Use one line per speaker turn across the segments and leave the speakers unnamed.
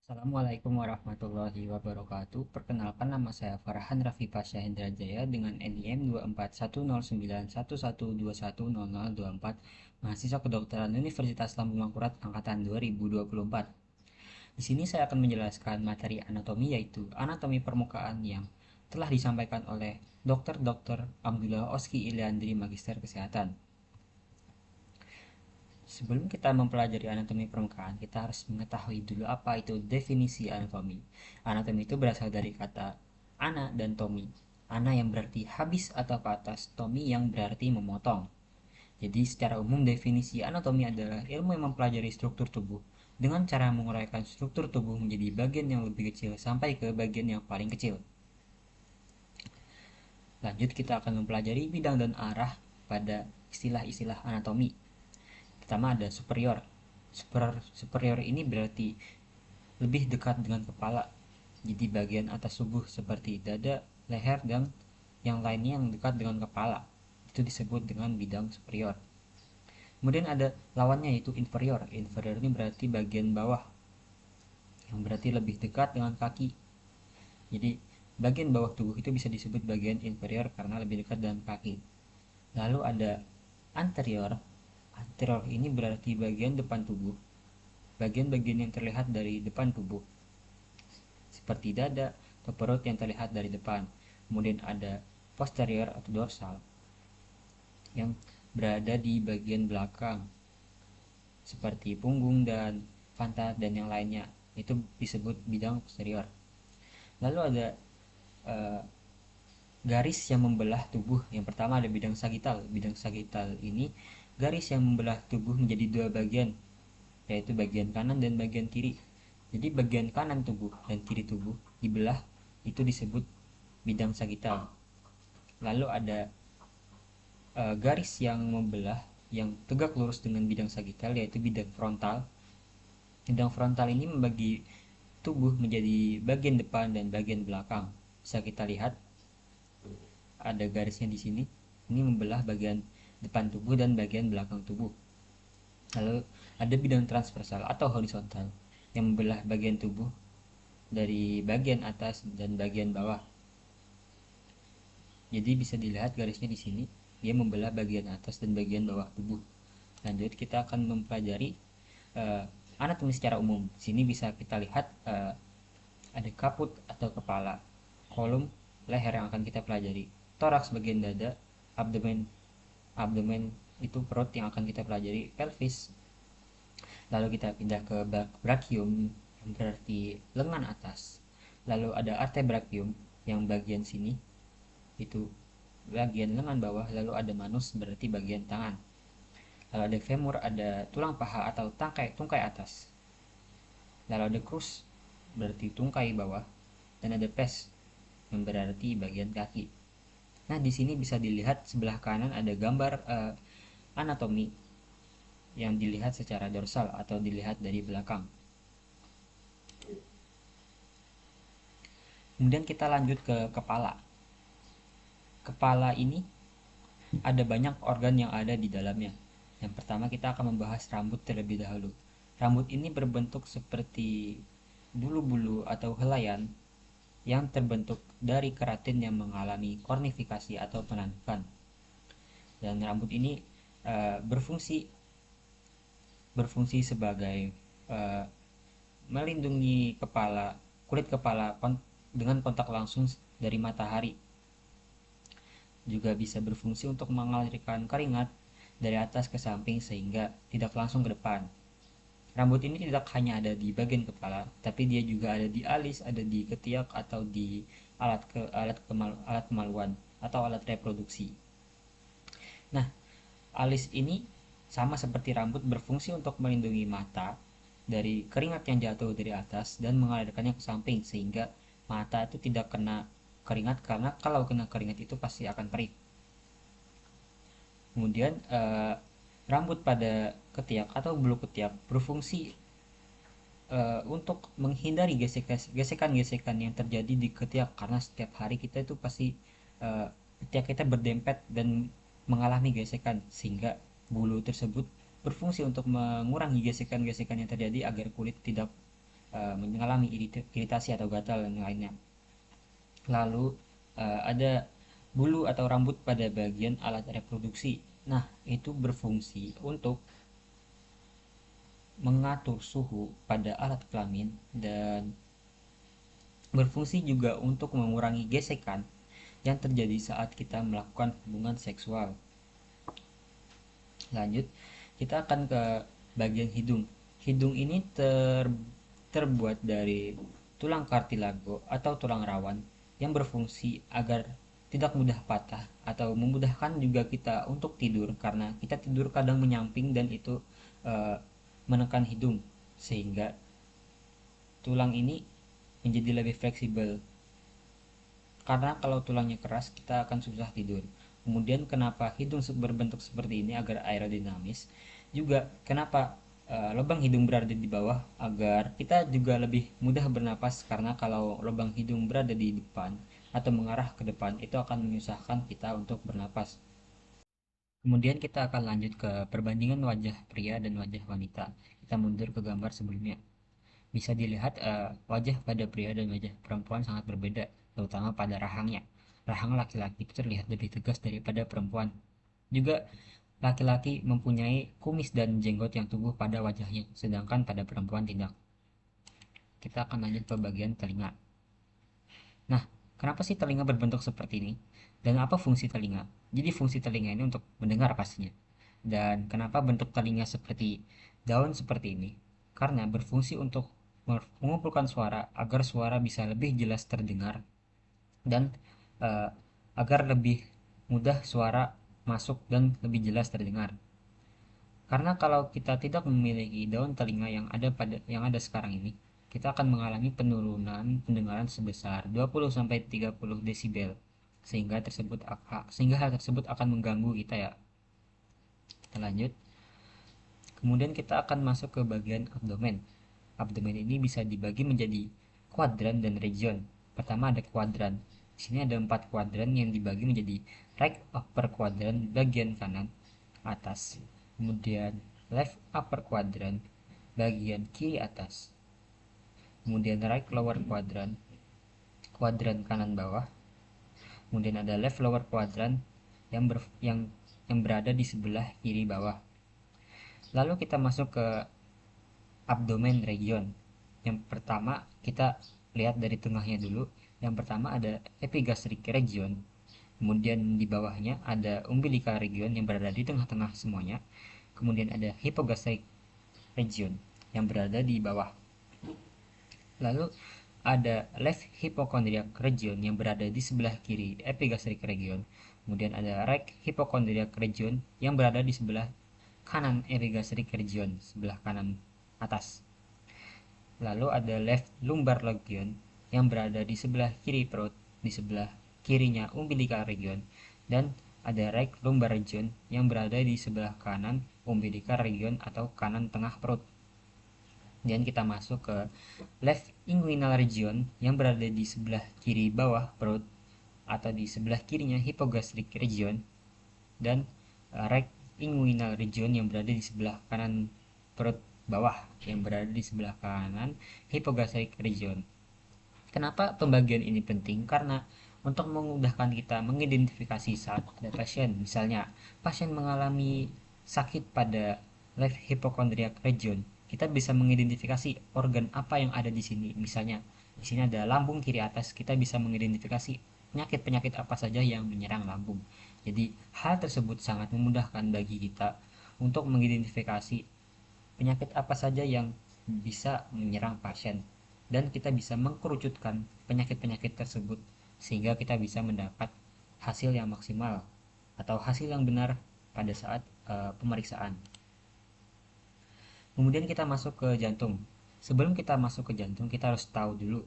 Assalamualaikum warahmatullahi wabarakatuh. Perkenalkan, nama saya Farhan Raffi Pasha Hendrajaya dengan NIM 2410911210024, mahasiswa kedokteran Universitas Lambung Mangkurat angkatan 2024. Di sini saya akan menjelaskan materi anatomi, yaitu anatomi permukaan yang telah disampaikan oleh Dr. Abdullah Oski Iliandri, Magister Kesehatan. Sebelum kita mempelajari anatomi permukaan, kita harus mengetahui dulu apa itu definisi anatomi. Anatomi itu berasal dari kata ana dan tomi. Ana yang berarti habis atau ke atas, tomi yang berarti memotong. Jadi secara umum definisi anatomi adalah ilmu yang mempelajari struktur tubuh dengan cara menguraikan struktur tubuh menjadi bagian yang lebih kecil sampai ke bagian yang paling kecil. Lanjut, kita akan mempelajari bidang dan arah pada istilah-istilah anatomi. Pertama ada superior. Superior ini berarti lebih dekat dengan kepala. Jadi bagian atas tubuh seperti dada, leher, dan yang lainnya yang dekat dengan kepala. Itu disebut dengan bidang superior. Kemudian ada lawannya, yaitu inferior. Inferior ini berarti bagian bawah, yang berarti lebih dekat dengan kaki. Jadi bagian bawah tubuh itu bisa disebut bagian inferior karena lebih dekat dengan kaki. Lalu ada anterior. Anterior ini berarti bagian depan tubuh, bagian-bagian yang terlihat dari depan tubuh, seperti dada atau perut yang terlihat dari depan. Kemudian ada posterior atau dorsal yang berada di bagian belakang, seperti punggung dan pantat dan yang lainnya. Itu disebut bidang posterior. Lalu ada eh, garis yang membelah tubuh. Yang pertama ada bidang sagital. Bidang sagital ini garis yang membelah tubuh menjadi dua bagian, yaitu bagian kanan dan bagian kiri. Jadi bagian kanan tubuh dan kiri tubuh dibelah, itu disebut bidang sagital. Lalu ada garis yang membelah yang tegak lurus dengan bidang sagital, yaitu bidang frontal. Bidang frontal ini membagi tubuh menjadi bagian depan dan bagian belakang. Bisa kita lihat ada garisnya di sini. Ini membelah bagian depan tubuh dan bagian belakang tubuh. Lalu ada bidang transversal atau horizontal yang membelah bagian tubuh dari bagian atas dan bagian bawah. Jadi bisa dilihat garisnya di sini, dia membelah bagian atas dan bagian bawah tubuh. Lanjut, kita akan mempelajari anatomi secara umum. Di sini bisa kita lihat ada kaput atau kepala, kolum, leher yang akan kita pelajari, toraks bagian dada, abdomen, abdomen itu perut yang akan kita pelajari, pelvis. Lalu kita pindah ke brachium yang berarti lengan atas. Lalu ada artebrachium yang bagian sini, itu bagian lengan bawah. Lalu ada manus berarti bagian tangan. Lalu ada femur, ada tulang paha atau tungkai atas. Lalu ada crus berarti tungkai bawah, dan ada pes yang berarti bagian kaki. Nah, di sini bisa dilihat sebelah kanan ada gambar anatomi yang dilihat secara dorsal atau dilihat dari belakang. Kemudian kita lanjut ke kepala. Kepala ini ada banyak organ yang ada di dalamnya. Yang pertama kita akan membahas rambut terlebih dahulu. Rambut ini berbentuk seperti bulu-bulu atau helaian yang terbentuk dari keratin yang mengalami kornifikasi atau penandukan. Dan rambut ini berfungsi sebagai uh, melindungi kulit kepala dengan kontak langsung dari matahari. Juga bisa berfungsi untuk mengalirkan keringat dari atas ke samping sehingga tidak langsung ke depan. Rambut ini tidak hanya ada di bagian kepala, tapi dia juga ada di alis, ada di ketiak, atau di alat kemaluan atau alat reproduksi. Nah, alis ini sama seperti rambut berfungsi untuk melindungi mata dari keringat yang jatuh dari atas dan mengalirkannya ke samping sehingga mata itu tidak kena keringat, karena kalau kena keringat itu pasti akan perih. Kemudian rambut pada ketiak atau bulu ketiak berfungsi untuk menghindari gesekan-gesekan yang terjadi di ketiak, karena setiap hari kita itu pasti ketiak kita berdempet dan mengalami gesekan, sehingga bulu tersebut berfungsi untuk mengurangi gesekan-gesekan yang terjadi agar kulit tidak mengalami iritasi atau gatal dan lainnya. Lalu ada bulu atau rambut pada bagian alat reproduksi. Nah, itu berfungsi untuk mengatur suhu pada alat kelamin dan berfungsi juga untuk mengurangi gesekan yang terjadi saat kita melakukan hubungan seksual. Lanjut, kita akan ke bagian hidung. Hidung ini terbuat dari tulang kartilago atau tulang rawan yang berfungsi agar tidak mudah patah atau memudahkan juga kita untuk tidur karena kita tidur kadang menyamping dan itu eh, menekan hidung sehingga tulang ini menjadi lebih fleksibel karena kalau tulangnya keras kita akan susah tidur. Kemudian kenapa hidung berbentuk seperti ini agar aerodinamis? Juga kenapa lubang hidung berada di bawah agar kita juga lebih mudah bernapas karena kalau lubang hidung berada di depan atau mengarah ke depan itu akan menyusahkan kita untuk bernapas. Kemudian kita akan lanjut ke perbandingan wajah pria dan wajah wanita. Kita mundur ke gambar sebelumnya. Bisa dilihat wajah pada pria dan wajah perempuan sangat berbeda, terutama pada rahangnya. Rahang laki-laki itu terlihat lebih tegas daripada perempuan. Juga laki-laki mempunyai kumis dan jenggot yang tumbuh pada wajahnya, sedangkan pada perempuan tidak. Kita akan lanjut ke bagian telinga. Nah, kenapa sih telinga berbentuk seperti ini? Dan apa fungsi telinga? Jadi fungsi telinga ini untuk mendengar pastinya. Dan kenapa bentuk telinga seperti daun seperti ini? Karena berfungsi untuk mengumpulkan suara agar suara bisa lebih jelas terdengar dan eh, agar lebih mudah suara masuk dan lebih jelas terdengar. Karena kalau kita tidak memiliki daun telinga yang ada sekarang ini, kita akan mengalami penurunan pendengaran sebesar 20 sampai 30 desibel. Sehingga hal tersebut akan mengganggu kita ya. Kita lanjut. Kemudian kita akan masuk ke bagian abdomen. Abdomen ini bisa dibagi menjadi kuadran dan region. Pertama ada kuadran. Di sini ada 4 kuadran yang dibagi menjadi right upper quadrant bagian kanan atas, kemudian left upper quadrant bagian kiri atas, kemudian right lower quadrant kuadran kanan bawah, kemudian ada left lower quadrant yang berada di sebelah kiri bawah. Lalu kita masuk ke abdomen region. Yang pertama kita lihat dari tengahnya dulu. Yang pertama ada epigastric region. Kemudian di bawahnya ada umbilical region yang berada di tengah-tengah semuanya. Kemudian ada hypogastric region yang berada di bawah. Lalu ada left hypochondriac region yang berada di sebelah kiri epigastric region. Kemudian ada right hypochondriac region yang berada di sebelah kanan epigastric region, sebelah kanan atas. Lalu ada left lumbar region yang berada di sebelah kiri perut, di sebelah kirinya umbilical region, dan ada right lumbar region yang berada di sebelah kanan umbilical region atau kanan tengah perut. Dan kita masuk ke left inguinal region yang berada di sebelah kiri bawah perut atau di sebelah kirinya hypogastric region, dan right inguinal region yang berada di sebelah kanan perut bawah yang berada di sebelah kanan hypogastric region. Kenapa pembagian ini penting? Karena untuk memudahkan kita mengidentifikasi saat ada pasien, misalnya pasien mengalami sakit pada left hypochondriac region, kita bisa mengidentifikasi organ apa yang ada di sini. Misalnya di sini ada lambung kiri atas, kita bisa mengidentifikasi penyakit-penyakit apa saja yang menyerang lambung. Jadi hal tersebut sangat memudahkan bagi kita untuk mengidentifikasi penyakit apa saja yang bisa menyerang pasien dan kita bisa mengkerucutkan penyakit-penyakit tersebut sehingga kita bisa mendapat hasil yang maksimal atau hasil yang benar pada saat pemeriksaan. Kemudian kita masuk ke jantung. Sebelum kita masuk ke jantung, kita harus tahu dulu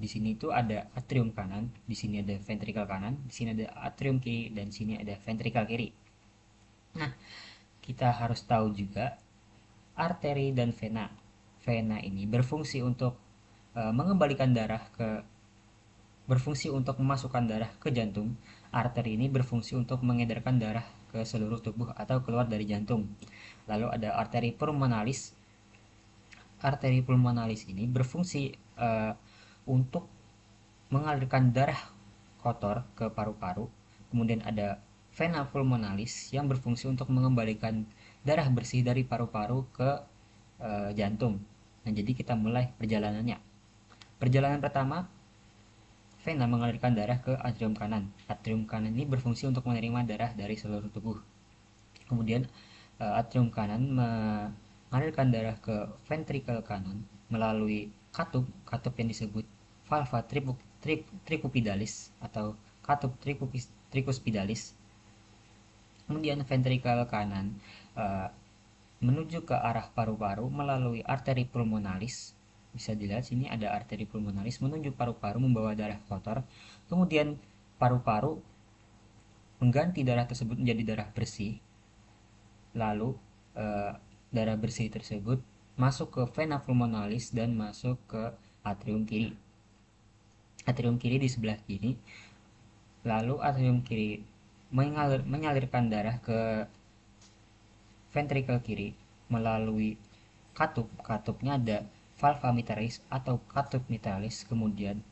di sini itu ada atrium kanan, di sini ada ventrikel kanan, di sini ada atrium kiri, dan di sini ada ventrikel kiri. Nah, kita harus tahu juga arteri dan vena. Vena ini berfungsi untuk memasukkan darah ke jantung. Arteri ini berfungsi untuk mengedarkan darah ke seluruh tubuh atau keluar dari jantung. Lalu ada arteri pulmonalis. arteri pulmonalis ini berfungsi untuk mengalirkan darah kotor ke paru-paru. Kemudian ada vena pulmonalis yang berfungsi untuk mengembalikan darah bersih dari paru-paru ke jantung. Nah, jadi kita mulai perjalanannya. Perjalanan pertama, vena mengalirkan darah ke atrium kanan. Atrium kanan ini berfungsi untuk menerima darah dari seluruh tubuh. Kemudian atrium kanan mengalirkan darah ke ventrikel kanan melalui katup, katup yang disebut valva tricupidalis atau katup tricuspidalis. Kemudian ventrikel kanan uh, menuju ke arah paru-paru melalui arteri pulmonalis. Bisa dilihat sini ada arteri pulmonalis menuju paru-paru membawa darah kotor. Kemudian paru-paru mengganti darah tersebut menjadi darah bersih. Lalu darah bersih tersebut masuk ke vena pulmonalis dan masuk ke atrium kiri. Atrium kiri di sebelah kiri. Lalu atrium kiri menyalirkan darah ke ventrikel kiri melalui katup. Katupnya ada valva mitralis atau katup mitralis. Kemudian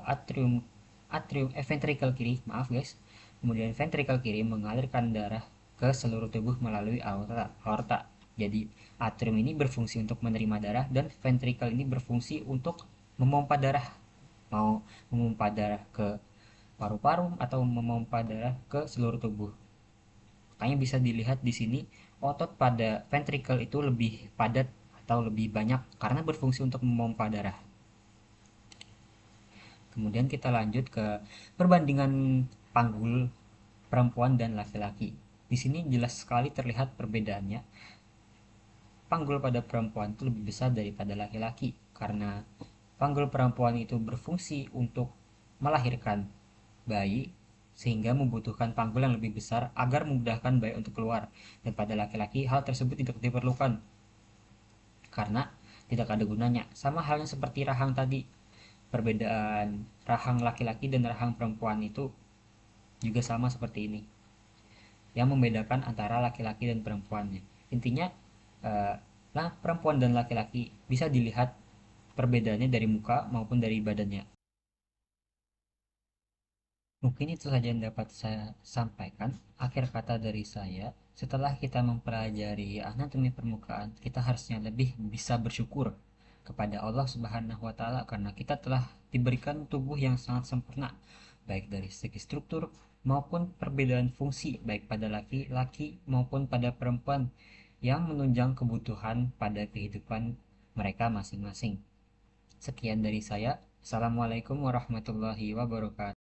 atrium atrium ventrikel kiri, maaf guys. Kemudian ventrikel kiri mengalirkan darah ke seluruh tubuh melalui aorta. Jadi atrium ini berfungsi untuk menerima darah dan ventrikel ini berfungsi untuk memompa darah. Mau memompa darah ke paru-paru atau memompa darah ke seluruh tubuh. Makanya bisa dilihat di sini otot pada ventrikel itu lebih padat atau lebih banyak karena berfungsi untuk memompa darah. Kemudian kita lanjut ke perbandingan panggul perempuan dan laki-laki. Di sini jelas sekali terlihat perbedaannya. Panggul pada perempuan itu lebih besar daripada laki-laki karena panggul perempuan itu berfungsi untuk melahirkan bayi sehingga membutuhkan panggul yang lebih besar agar memudahkan bayi untuk keluar. Dan pada laki-laki hal tersebut tidak diperlukan karena tidak ada gunanya. Sama halnya seperti rahang tadi. Perbedaan rahang laki-laki dan rahang perempuan itu juga sama seperti ini. Yang membedakan antara laki-laki dan perempuannya. Intinya perempuan dan laki-laki bisa dilihat perbedaannya dari muka maupun dari badannya. Mungkin itu saja yang dapat saya sampaikan. Akhir kata dari saya, setelah kita mempelajari anatomi permukaan, kita harusnya lebih bisa bersyukur kepada Allah Subhanahu wa taala karena kita telah diberikan tubuh yang sangat sempurna, baik dari segi struktur maupun perbedaan fungsi, baik pada laki-laki maupun pada perempuan yang menunjang kebutuhan pada kehidupan mereka masing-masing. Sekian dari saya. Assalamualaikum warahmatullahi wabarakatuh.